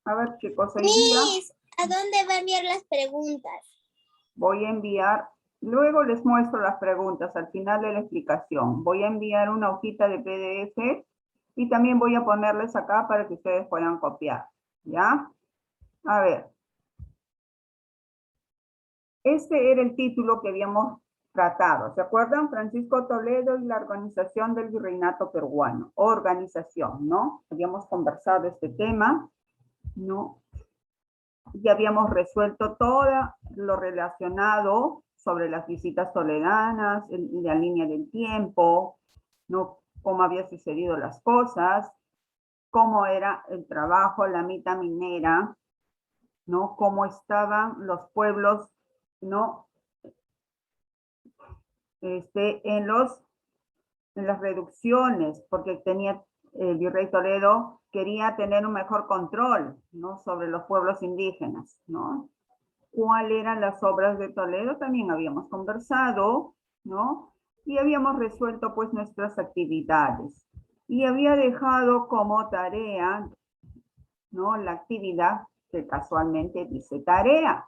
A ver, chicos, hoy día Miss, ¿a dónde va a enviar las preguntas? voy a enviar, luego les muestro las preguntas al final de la explicación. Voy a enviar una hojita de PDF y también voy a ponerles acá para que ustedes puedan copiar, ¿ya? A ver. Este era el título que habíamos tratado. ¿Se acuerdan? Francisco Toledo y la organización del virreinato peruano. Organización, ¿no? Habíamos conversado este tema, ¿no? Ya habíamos resuelto todo lo relacionado sobre las visitas toledanas, la línea del tiempo, ¿no? Cómo habían sucedido las cosas, cómo era el trabajo, la mitad minera, ¿no? Cómo estaban los pueblos, ¿no? En las reducciones, porque el virrey Toledo quería tener un mejor control, ¿no? Sobre los pueblos indígenas, ¿no? ¿Cuáles eran las obras de Toledo? También habíamos conversado, ¿no? Y habíamos resuelto pues nuestras actividades. Y había dejado como tarea, ¿no? La actividad que casualmente dice tarea,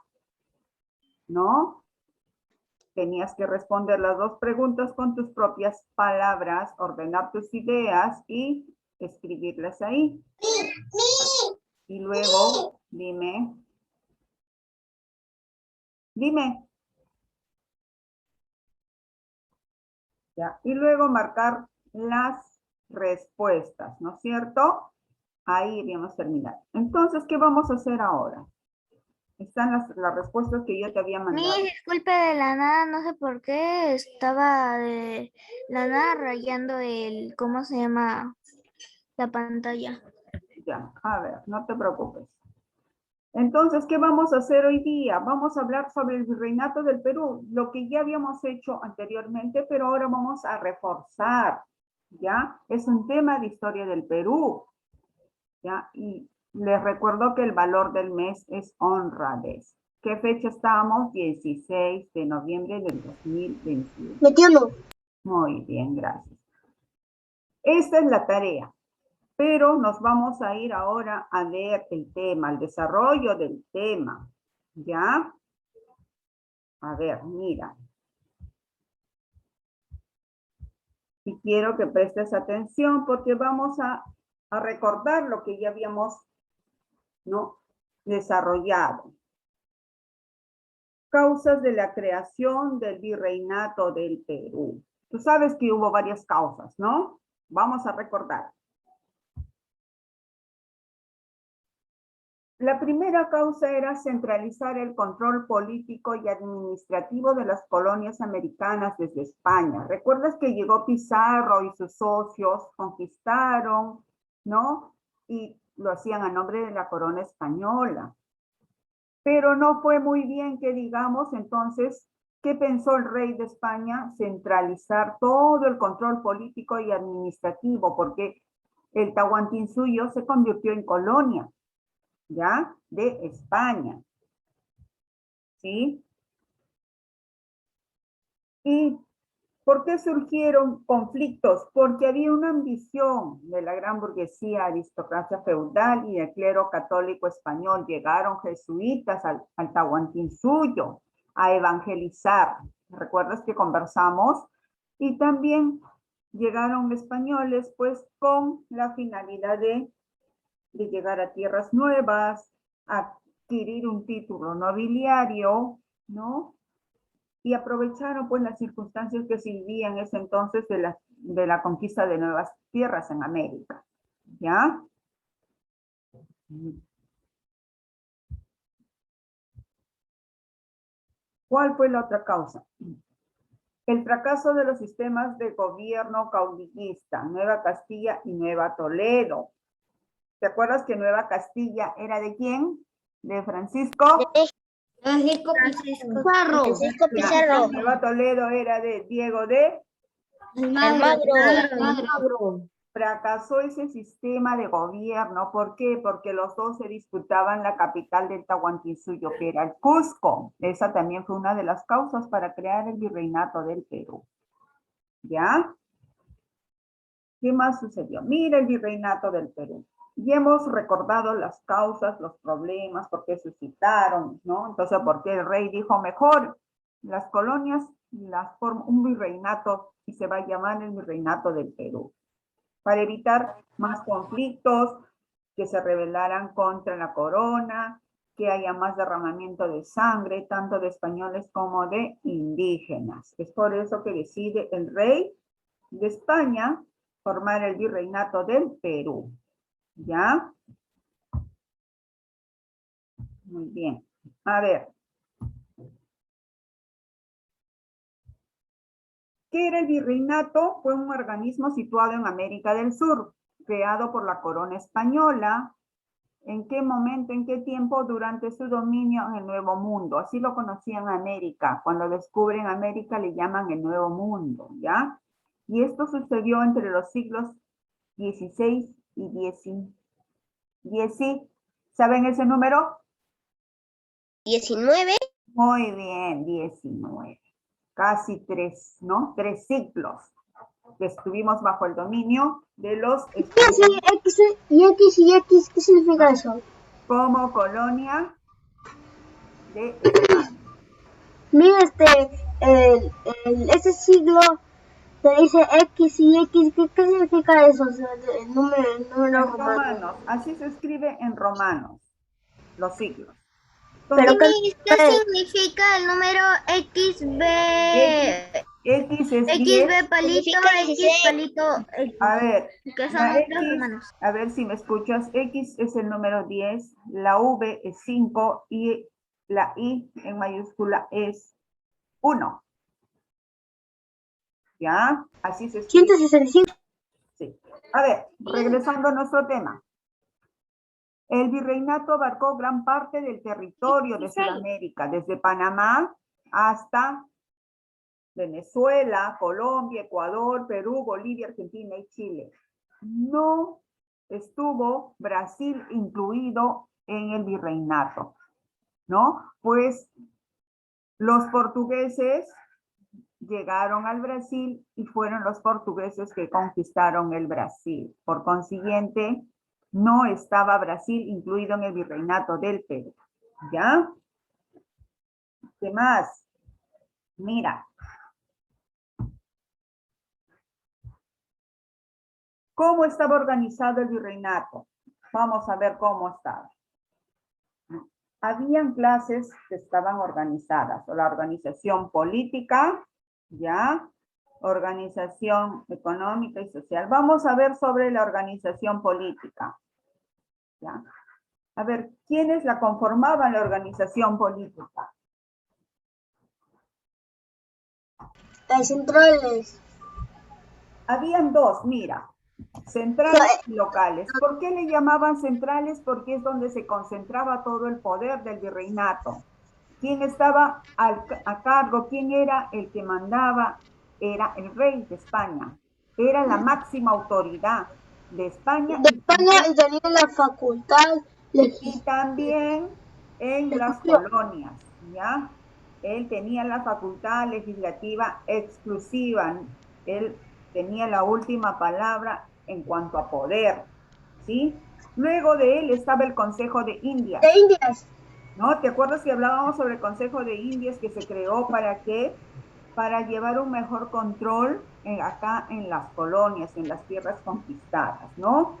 ¿no? Tenías que responder las dos preguntas con tus propias palabras, ordenar tus ideas y escribirlas ahí. Y luego, dime. ¿Ya? Y luego marcar las respuestas, ¿no es cierto? Ahí habíamos terminado. Entonces, ¿qué vamos a hacer ahora? Están las respuestas que yo te había mandado. Disculpe de la nada, no sé por qué estaba de la nada rayando ¿cómo se llama? La pantalla. Ya, a ver, no te preocupes. Entonces, ¿qué vamos a hacer hoy día? Vamos a hablar sobre el virreinato del Perú, lo que ya habíamos hecho anteriormente, pero ahora vamos a reforzar, ¿ya? Es un tema de historia del Perú, ¿ya? Y les recuerdo que el valor del mes es honradez. ¿Qué fecha estamos? 16 de noviembre del 2021. 21. Muy bien, gracias. Esta es la tarea. Pero nos vamos a ir ahora a ver el tema, el desarrollo del tema. ¿Ya? A ver, mira. Y quiero que prestes atención porque vamos a recordar lo que ya habíamos, ¿no? Desarrollado. Causas de la creación del virreinato del Perú. Tú sabes que hubo varias causas, ¿no? Vamos a recordar. La primera causa era centralizar el control político y administrativo de las colonias americanas desde España. ¿Recuerdas que llegó Pizarro y sus socios conquistaron, ¿no? Y lo hacían a nombre de la corona española. Pero no fue muy bien que digamos, entonces, ¿qué pensó el rey de España? Centralizar todo el control político y administrativo, porque el Tahuantinsuyo se convirtió en colonia, ¿ya? De España, ¿sí? ¿Y por qué surgieron conflictos? Porque había una ambición de la gran burguesía, aristocracia feudal y el clero católico español. Llegaron jesuitas al Tahuantinsuyo a evangelizar. ¿Recuerdas que conversamos? Y también llegaron españoles, pues, con la finalidad de llegar a tierras nuevas, adquirir un título nobiliario, ¿no? Y aprovecharon pues las circunstancias que se vivían en ese entonces de la conquista de nuevas tierras en América, ¿ya? ¿Cuál fue la otra causa? El fracaso de los sistemas de gobierno caudillista, Nueva Castilla y Nueva Toledo. ¿Te acuerdas que Nueva Castilla era de quién? De Francisco. Francisco Pizarro. Francisco Pizarro. Nueva Toledo era de Diego de Almagro. Fracasó ese sistema de gobierno. ¿Por qué? Porque los dos se disputaban la capital del Tahuantinsuyo, que era el Cusco. Esa también fue una de las causas para crear el virreinato del Perú. ¿Ya? ¿Qué más sucedió? Mira el virreinato del Perú. Y hemos recordado las causas, los problemas, por qué suscitaron, ¿no? Entonces, ¿por qué el rey dijo mejor? Las colonias las forma un virreinato y se va a llamar el virreinato del Perú. Para evitar más conflictos, que se rebelaran contra la corona, que haya más derramamiento de sangre, tanto de españoles como de indígenas. Es por eso que decide el rey de España formar el virreinato del Perú. ¿Ya? Muy bien. A ver. ¿Qué era el virreinato? Fue un organismo situado en América del Sur, creado por la corona española. ¿En qué momento, en qué tiempo? Durante su dominio en el Nuevo Mundo. Así lo conocían América. Cuando descubren América le llaman el Nuevo Mundo, ¿ya? Y esto sucedió entre los siglos XVI y XIX. ¿Saben ese número? 19. Muy bien, 19. Casi 3, ¿no? 3 siglos que estuvimos bajo el dominio de los españoles X y X, ¿qué significa eso? como colonia de España. Mira, ese siglo te dice X y X, ¿qué significa eso? O sea, el número En romano. romanos, así se escribe en romanos, los siglos. Pero Entonces, ¿Qué significa el número XB? X es 10. XB palito, X palito, X. A ver, Que son la los X, romanos. a ver si me escuchas, X es el número 10, la V es 5 y la I en mayúscula es 1. ¿Ya? Así se escribe. 165. Sí. A ver, regresando a nuestro tema. El virreinato abarcó gran parte del territorio de Sudamérica, desde Panamá hasta Venezuela, Colombia, Ecuador, Perú, Bolivia, Argentina y Chile. No estuvo Brasil incluido en el virreinato, ¿no? Pues los portugueses llegaron al Brasil y fueron los portugueses que conquistaron el Brasil. Por consiguiente, no estaba Brasil incluido en el virreinato del Perú. ¿Ya? ¿Qué más? Mira. ¿Cómo estaba organizado el virreinato? Vamos a ver cómo estaba. Habían clases que estaban organizadas, o la organización política, ¿ya? Organización económica y social. Vamos a ver sobre la organización política. ¿Ya? A ver, ¿quiénes la conformaban la organización política? Las centrales. Habían dos, mira, centrales y locales. ¿Por qué le llamaban centrales? Porque es donde se concentraba todo el poder del virreinato. ¿Quién estaba a cargo? ¿Quién era el que mandaba? Era el rey de España. Era la máxima autoridad de España De España y tenía la facultad y también en las legislativa. colonias, ¿ya? Él tenía la facultad legislativa exclusiva. Él tenía la última palabra en cuanto a poder, ¿sí? Luego de él estaba el Consejo de Indias. De Indias. ¿No? ¿Te acuerdas que hablábamos sobre el Consejo de Indias que se creó para qué? Para llevar un mejor control acá en las colonias, en las tierras conquistadas, ¿no?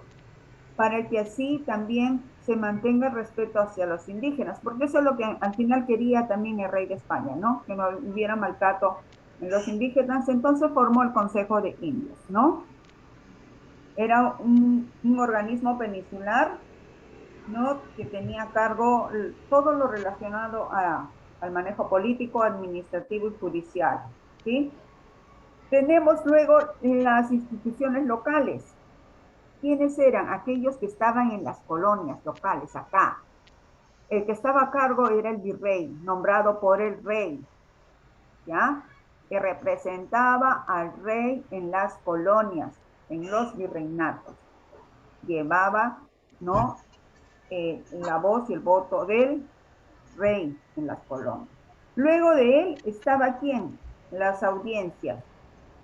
Para que así también se mantenga el respeto hacia los indígenas, porque eso es lo que al final quería también el rey de España, ¿no? Que no hubiera maltrato en los indígenas, entonces formó el Consejo de Indias, ¿no? Era un organismo peninsular, ¿no? Que tenía a cargo todo lo relacionado al manejo político, administrativo y judicial, ¿sí? Tenemos luego las instituciones locales. ¿Quiénes eran? Aquellos que estaban en las colonias locales, acá. El que estaba a cargo era el virrey, nombrado por el rey, ¿ya? Que representaba al rey en las colonias, en los virreinatos. Llevaba, ¿no? La voz y el voto del rey en las colonias. Luego de él estaba ¿quién? Las audiencias.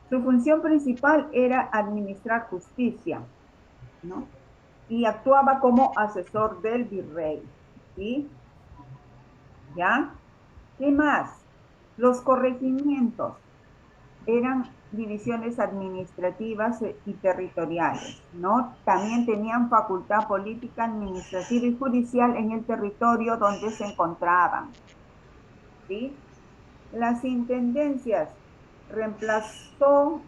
Su función principal era administrar justicia, ¿no? Y actuaba como asesor del virrey, ¿sí? ¿Ya? ¿Qué más? Los corregimientos eran divisiones administrativas y territoriales, ¿no? También tenían facultad política, administrativa y judicial en el territorio donde se encontraban, ¿sí? Las intendencias reemplazó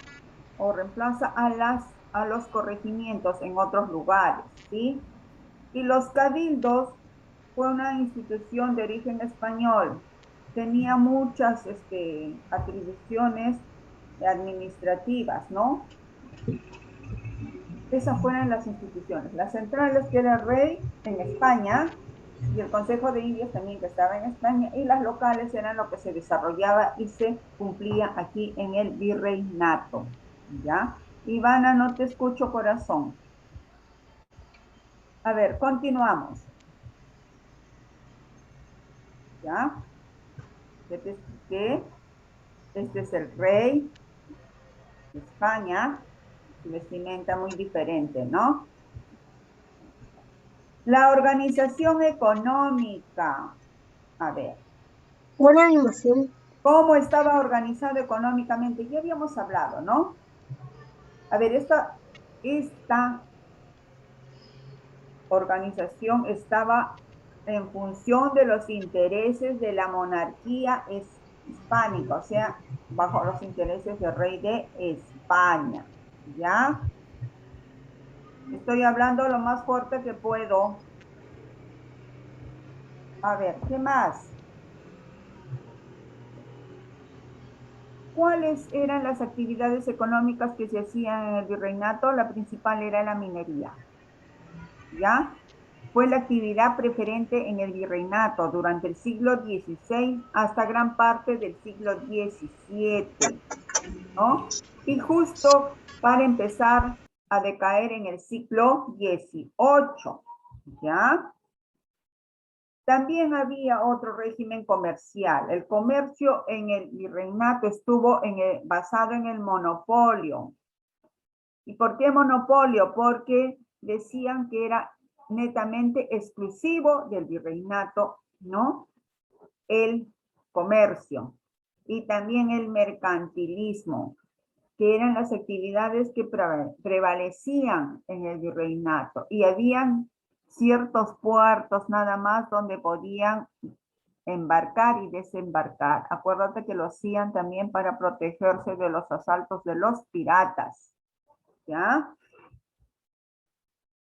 o reemplaza a los corregimientos en otros lugares, ¿sí? Y los cabildos fue una institución de origen español. Tenía muchas atribuciones administrativas, ¿no? Esas fueron las instituciones. Las centrales, que era el rey en España, y el Consejo de Indias también, que estaba en España, y las locales eran lo que se desarrollaba y se cumplía aquí en el virreinato, ¿ya? Ivana, no te escucho, corazón. A ver, continuamos, ¿ya? Ya te expliqué. Este es el rey de España, su vestimenta muy diferente, ¿no? La organización económica. A ver, Buena animación. ¿cómo estaba organizado económicamente? Ya habíamos hablado, ¿no? A ver, esta organización estaba en función de los intereses de la monarquía hispánica, o sea, bajo los intereses del rey de España, ¿ya? Estoy hablando lo más fuerte que puedo. A ver, ¿qué más? ¿Cuáles eran las actividades económicas que se hacían en el virreinato? La principal era la minería, ¿ya? Fue la actividad preferente en el virreinato durante el siglo XVI hasta gran parte del siglo XVII, ¿no? Y justo para empezar a decaer en el siglo XVIII, ¿ya? También había otro régimen comercial. El comercio en el virreinato estuvo basado en el monopolio. ¿Y por qué monopolio? Porque decían que era netamente exclusivo del virreinato, ¿no? El comercio y también el mercantilismo, que eran las actividades que prevalecían en el virreinato. Y habían ciertos puertos nada más donde podían embarcar y desembarcar. Acuérdate que lo hacían también para protegerse de los asaltos de los piratas, ¿ya?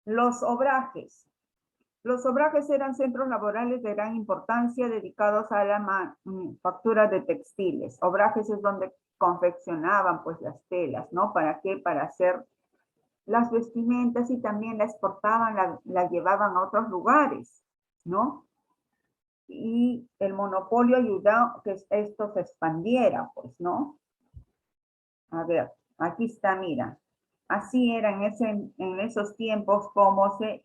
Los obrajes. Los obrajes eran centros laborales de gran importancia dedicados a la manufactura de textiles. Obrajes es donde confeccionaban pues las telas, ¿no? ¿Para qué? Para hacer las vestimentas, y también la exportaban, la llevaban a otros lugares, ¿no? Y el monopolio ayudó a que esto se expandiera, pues, ¿no? A ver, aquí está, mira. Así era en esos tiempos como se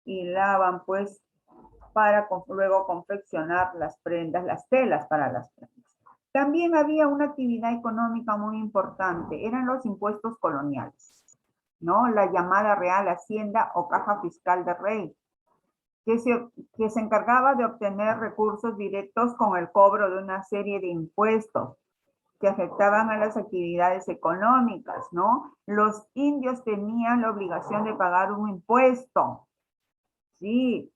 hilaban, pues, para luego confeccionar las prendas, las telas para las prendas. También había una actividad económica muy importante, eran los impuestos coloniales, ¿no? La llamada Real Hacienda o Caja Fiscal de Rey, que se encargaba de obtener recursos directos con el cobro de una serie de impuestos que afectaban a las actividades económicas, ¿no? Los indios tenían la obligación de pagar un impuesto, sí,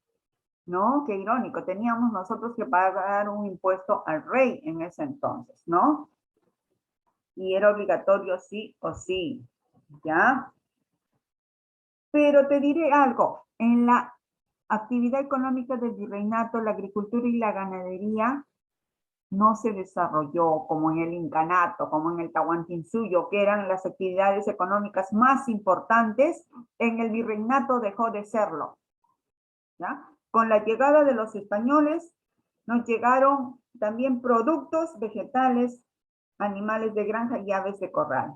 ¿no? Qué irónico, teníamos nosotros que pagar un impuesto al rey en ese entonces, ¿no? Y era obligatorio sí o sí, ¿ya? Pero te diré algo, en la actividad económica del virreinato, la agricultura y la ganadería no se desarrolló como en el incanato, como en el Tahuantinsuyo, que eran las actividades económicas más importantes. En el virreinato dejó de serlo, ¿ya? Con la llegada de los españoles nos llegaron también productos vegetales, animales de granja y aves de corral,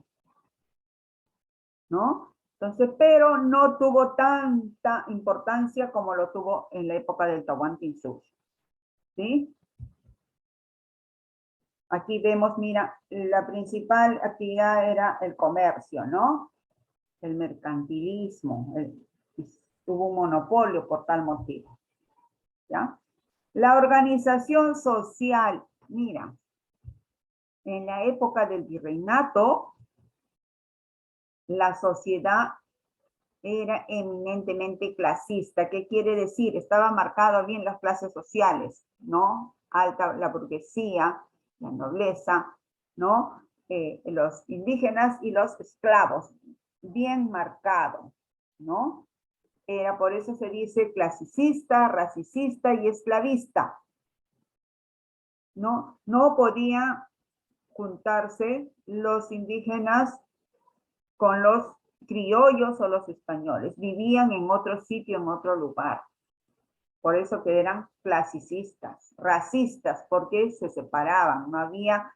¿no? Entonces, pero no tuvo tanta importancia como lo tuvo en la época del Tahuantinsuyo, ¿sí? Aquí vemos, mira, la principal actividad era el comercio, ¿no? El mercantilismo. Hubo un monopolio por tal motivo, ¿ya? La organización social, mira, en la época del virreinato, la sociedad era eminentemente clasista. ¿Qué quiere decir? Estaba marcado bien las clases sociales, ¿no? Alta, la burguesía, la nobleza, ¿no? Los indígenas y los esclavos, bien marcado, ¿no? Por eso se dice clasicista, racicista y esclavista. No podía juntarse los indígenas con los criollos o los españoles. Vivían en otro sitio, en otro lugar. Por eso que eran clasicistas, racistas, porque se separaban. No había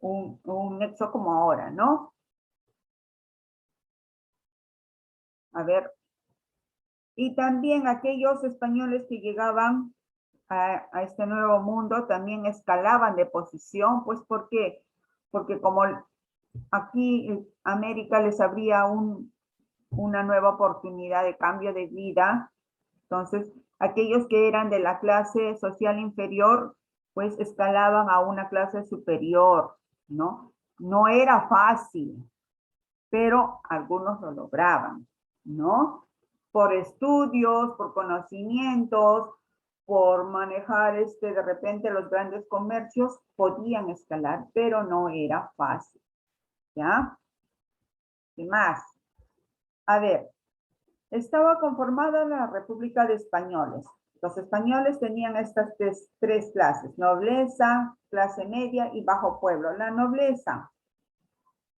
un nexo como ahora, ¿no? A ver. Y también aquellos españoles que llegaban a este nuevo mundo también escalaban de posición, pues ¿por qué? Porque como aquí América les abría una nueva oportunidad de cambio de vida, entonces aquellos que eran de la clase social inferior, pues escalaban a una clase superior, ¿no? No era fácil, pero algunos lo lograban, ¿no? Por estudios, por conocimientos, por manejar de repente los grandes comercios, podían escalar, pero no era fácil, ¿ya? ¿Qué más? A ver, estaba conformada la República de Españoles. Los españoles tenían estas tres clases, nobleza, clase media y bajo pueblo. La nobleza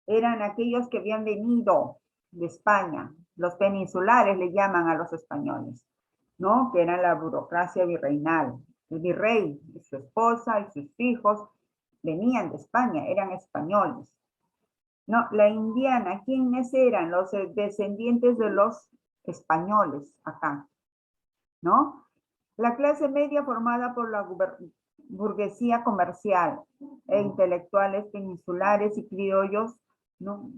eran aquellos que habían venido de España, los peninsulares le llaman a los españoles, ¿no? Que eran la burocracia virreinal. El virrey y su esposa y sus hijos venían de España, eran españoles. No, la indiana, ¿quiénes eran? Los descendientes de los españoles acá, ¿no? La clase media formada por la burguesía comercial e intelectuales peninsulares y criollos, ¿no?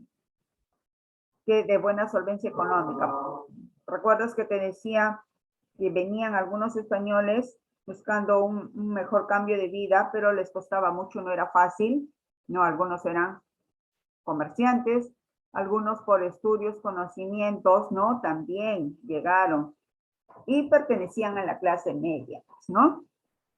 Que de buena solvencia económica. ¿Recuerdas que te decía que venían algunos españoles buscando un mejor cambio de vida, pero les costaba mucho, no era fácil? No, algunos eran comerciantes, algunos por estudios, conocimientos, ¿no? También llegaron y pertenecían a la clase media, ¿no?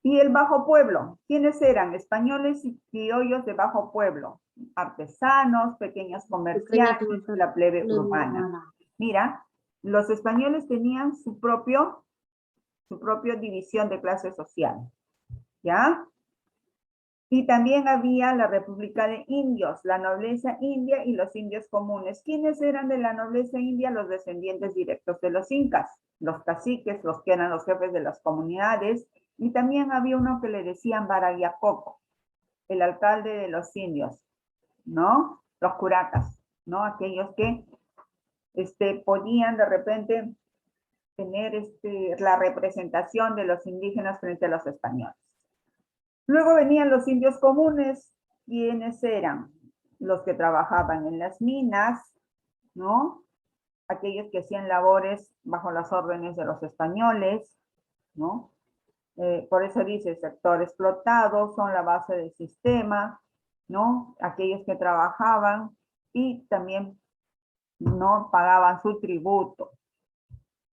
Y el bajo pueblo, ¿quiénes eran? Españoles y criollos de bajo pueblo, artesanos, pequeños comerciantes, la plebe urbana. Mira, los españoles tenían su propia división de clase social, ¿ya? Y también había la República de Indios, la nobleza india y los indios comunes. ¿Quiénes eran de la nobleza india? Los descendientes directos de los incas, los caciques, los que eran los jefes de las comunidades. Y también había uno que le decían Barayacoco, el alcalde de los indios, ¿no? Los curacas, ¿no? Aquellos que podían de repente tener la representación de los indígenas frente a los españoles. Luego venían los indios comunes, quienes eran los que trabajaban en las minas, ¿no? Aquellos que hacían labores bajo las órdenes de los españoles, ¿no? Por eso dice sector explotado, son la base del sistema, ¿no? Aquellos que trabajaban y también no pagaban su tributo,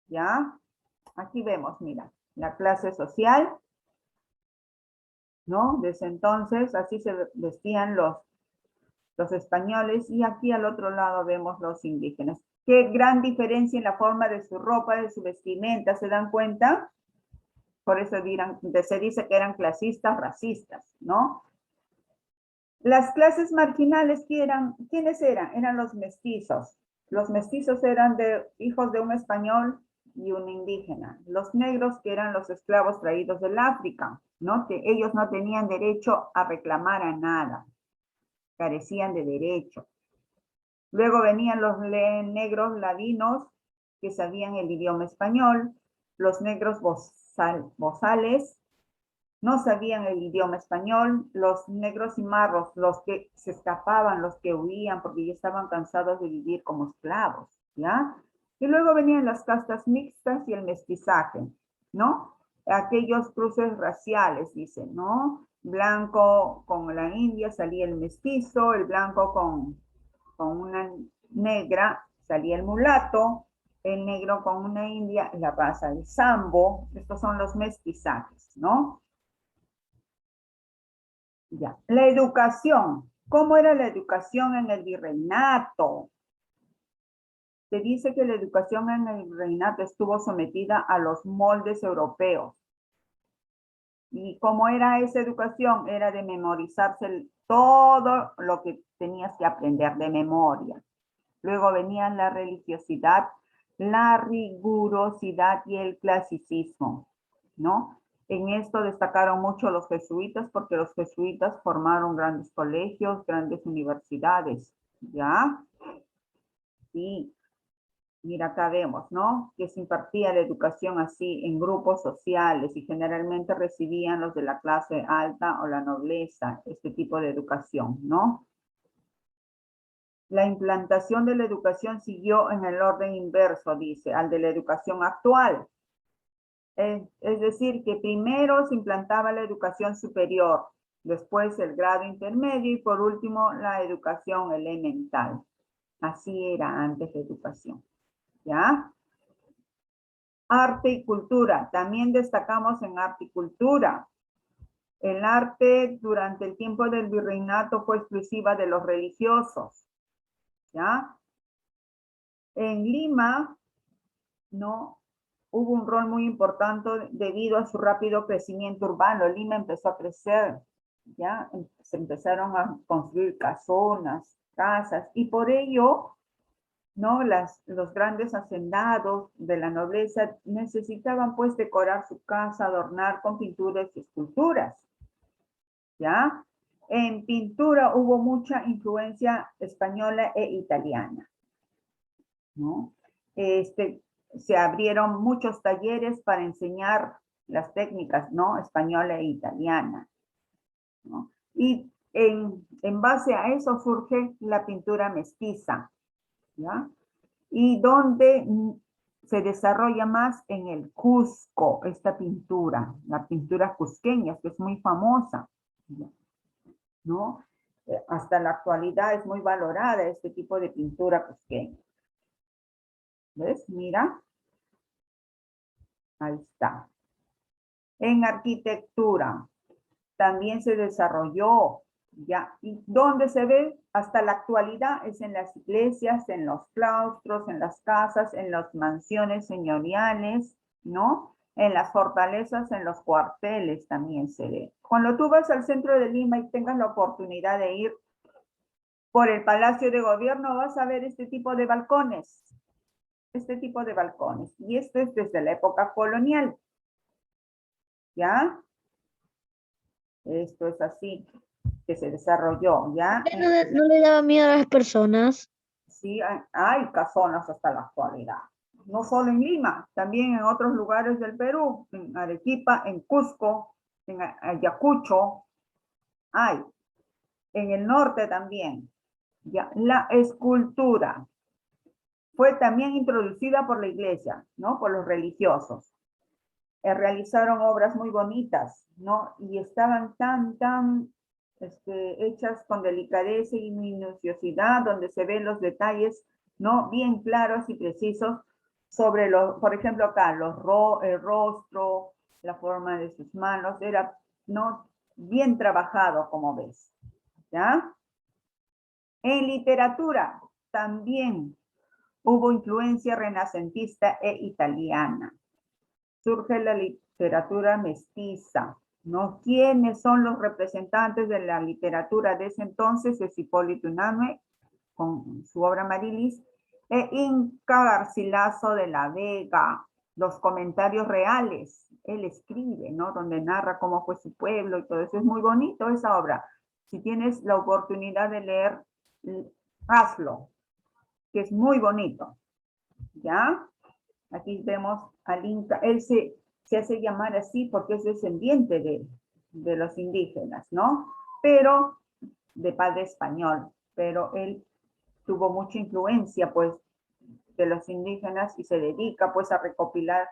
¿ya? Aquí vemos, mira, la clase social, ¿no? Desde entonces, así se vestían los españoles, y aquí al otro lado vemos los indígenas. Qué gran diferencia en la forma de su ropa, de su vestimenta, ¿se dan cuenta? Por eso se dice que eran clasistas, racistas, ¿no? Las clases marginales, ¿quiénes eran? Eran los mestizos. Los mestizos eran hijos de un español y un indígena. Los negros, que eran los esclavos traídos del África, ¿no? Que ellos no tenían derecho a reclamar a nada, carecían de derecho. Luego venían los negros ladinos, que sabían el idioma español, los negros bozales, no sabían el idioma español, los negros y marros, los que se escapaban, los que huían porque ya estaban cansados de vivir como esclavos, ¿ya? Y luego venían las castas mixtas y el mestizaje, ¿no? Aquellos cruces raciales, dicen, ¿no? Blanco con la india salía el mestizo, el blanco con una negra salía el mulato, el negro con una india, la raza del sambo. Estos son los mestizajes, ¿no? Ya. La educación. ¿Cómo era la educación en el virreinato? Se dice que la educación en el virreinato estuvo sometida a los moldes europeos. ¿Y cómo era esa educación? Era de memorizarse todo lo que tenías que aprender de memoria. Luego venían la religiosidad, la rigurosidad y el clasicismo, ¿no? En esto destacaron mucho los jesuitas porque los jesuitas formaron grandes colegios, grandes universidades, ¿ya? Y mira, acá vemos, ¿no? Que se impartía la educación así en grupos sociales y generalmente recibían los de la clase alta o la nobleza, este tipo de educación, ¿no? La implantación de la educación siguió en el orden inverso, dice, al de la educación actual. Es decir, que primero se implantaba la educación superior, después el grado intermedio y por último la educación elemental. Así era antes la educación, ¿ya? Arte y cultura. También destacamos en arte y cultura. El arte durante el tiempo del virreinato fue exclusiva de los religiosos, ¿ya? En Lima, ¿no? Hubo un rol muy importante debido a su rápido crecimiento urbano. Lima empezó a crecer, ¿ya? Se empezaron a construir casonas, casas, y por ello, ¿no? Los grandes hacendados de la nobleza necesitaban pues decorar su casa, adornar con pinturas y esculturas, ¿ya? En pintura hubo mucha influencia española e italiana, ¿no? Se abrieron muchos talleres para enseñar las técnicas, ¿no? Española e italiana, ¿no? Y en base a eso surge la pintura mestiza, ¿ya? Y donde se desarrolla más en el Cusco, esta pintura, la pintura cusqueña, que es muy famosa, ¿no? Hasta la actualidad es muy valorada este tipo de pintura cusqueña. ¿Ves? Mira. Ahí está. En arquitectura también se desarrolló, ya, y donde se ve hasta la actualidad es en las iglesias, en los claustros, en las casas, en las mansiones señoriales, ¿no? En las fortalezas, en los cuarteles también se ve. Cuando tú vas al centro de Lima y tengas la oportunidad de ir por el Palacio de Gobierno, vas a ver este tipo de balcones. Este tipo de balcones. Y esto es desde la época colonial. ¿Ya? Esto es así que se desarrolló, ¿ya? ¿No le daba miedo a las personas? Sí, hay casonas hasta la actualidad. No solo en Lima, también en otros lugares del Perú, en Arequipa, en Cusco, en Ayacucho, hay. En el norte también. ¿Ya? La escultura fue también introducida por la iglesia, ¿no? Por los religiosos. Realizaron obras muy bonitas, ¿no? Y estaban tan hechas con delicadeza y minuciosidad, donde se ven los detalles, ¿no? Bien claros y precisos sobre por ejemplo, acá, el rostro, la forma de sus manos, era, ¿no? Bien trabajado, como ves, ¿ya? En literatura también hubo influencia renacentista e italiana. Surge la literatura mestiza, ¿no? ¿Quiénes son los representantes de la literatura de ese entonces? Es Hipólito Unanue, con su obra Marilis, e Inca Garcilaso de la Vega, los comentarios reales, él escribe, ¿no? Donde narra cómo fue su pueblo y todo eso. Es muy bonito esa obra. Si tienes la oportunidad de leer, hazlo, que es muy bonito, ¿ya? Aquí vemos al Inca, él se hace llamar así porque es descendiente de los indígenas, ¿no? Pero de padre español, pero él tuvo mucha influencia, pues, de los indígenas y se dedica, pues, a recopilar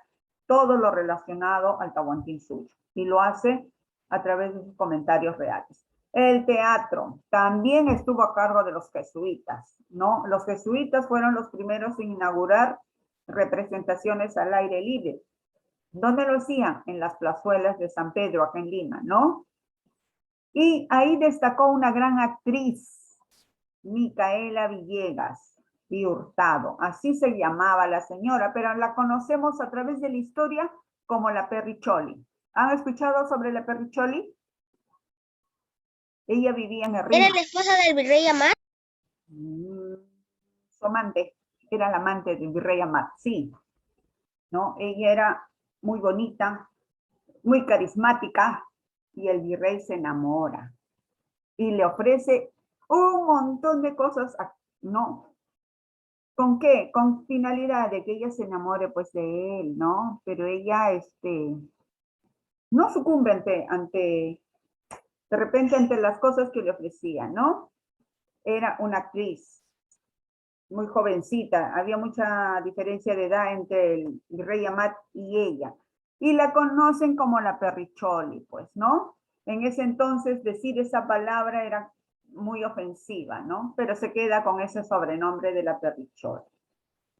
todo lo relacionado al Tahuantinsuyo y lo hace a través de sus comentarios reales. El teatro también estuvo a cargo de los jesuitas, ¿no? Los jesuitas fueron los primeros en inaugurar representaciones al aire libre. ¿Dónde lo hacían? En las plazuelas de San Pedro, acá en Lima, ¿no? Y ahí destacó una gran actriz, Micaela Villegas y Hurtado. Así se llamaba la señora, pero la conocemos a través de la historia como la Perricholi. ¿Han escuchado sobre la Perricholi? Ella vivía en el río. ¿Era la esposa del virrey Amat? Su amante, era la amante del virrey Amat, sí. ¿No? Ella era muy bonita, muy carismática, y el virrey se enamora. Y le ofrece un montón de cosas, ¿no? ¿Con qué? Con finalidad de que ella se enamore, pues, de él, ¿no? Pero ella, no sucumbe de repente, ante las cosas que le ofrecían, ¿no? Era una actriz muy jovencita, había mucha diferencia de edad entre el virrey Amat y ella. Y la conocen como la Perricholi, pues, ¿no? En ese entonces decir esa palabra era muy ofensiva, ¿no? Pero se queda con ese sobrenombre de la Perricholi,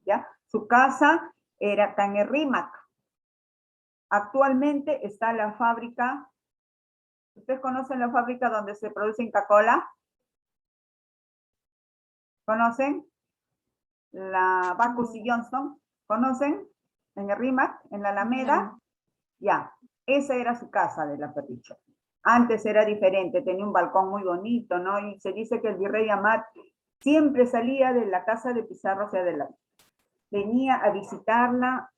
¿ya? Su casa era en el Rímac. Actualmente está la fábrica. ¿Ustedes conocen la fábrica donde se produce Inca-Cola? ¿Conocen? La Bacchus y Johnston. ¿Conocen? En el Rímac, en la Alameda. Ya, esa era su casa de la Perricholi. Antes era diferente, tenía un balcón muy bonito, ¿no? Y se dice que el virrey Amat siempre salía de la casa de Pizarro hacia adelante. Venía a visitarla,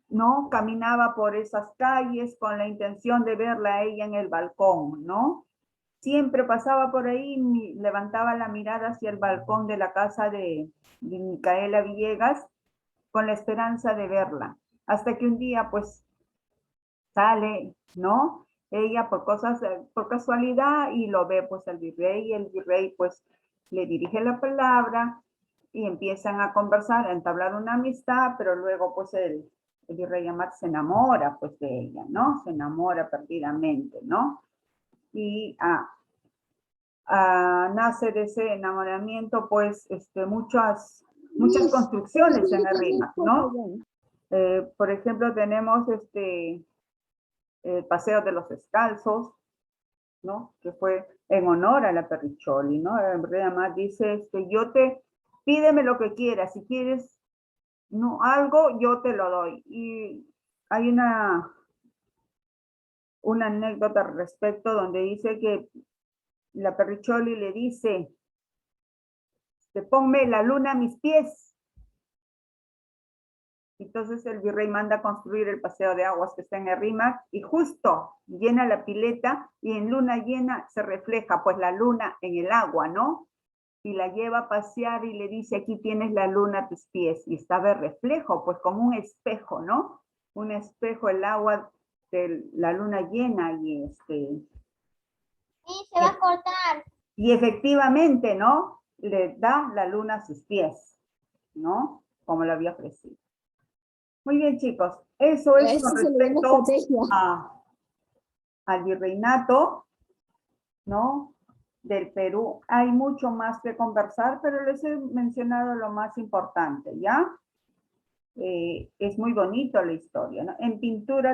¿no? Caminaba por esas calles con la intención de verla a ella en el balcón, ¿no? Siempre pasaba por ahí y levantaba la mirada hacia el balcón de la casa de Micaela Villegas con la esperanza de verla. Hasta que un día, pues, sale, ¿no? Ella por casualidad y lo ve, pues, el virrey, pues, le dirige la palabra y empiezan a conversar, a entablar una amistad, pero luego, pues, el virrey Amat se enamora, pues, de ella, ¿no? Se enamora perdidamente, ¿no? Y nace de ese enamoramiento, pues, muchas construcciones en el Rímac, ¿no? Por ejemplo, tenemos Paseo de los Descalzos, ¿no? Que fue en honor a la Perricholi, ¿no? El rey Amat dice, pídeme lo que quieras, si quieres, no, algo, yo te lo doy. Y hay una anécdota al respecto donde dice que la Perricholi le dice, ponme la luna a mis pies. Entonces el virrey manda a construir el paseo de aguas que está en el Rímac y justo llena la pileta y en luna llena se refleja pues la luna en el agua, ¿no? Y la lleva a pasear y le dice, aquí tienes la luna a tus pies. Y estaba el reflejo, pues como un espejo, ¿no? Un espejo, el agua de la luna llena y Sí, se va a cortar. Y efectivamente, ¿no? Le da la luna a sus pies, ¿no? Como lo había ofrecido. Muy bien, chicos. Eso es con respecto al virreinato, ¿no? Del Perú. Hay mucho más que conversar, pero les he mencionado lo más importante, ¿ya? Es muy bonito la historia, ¿no? En pintura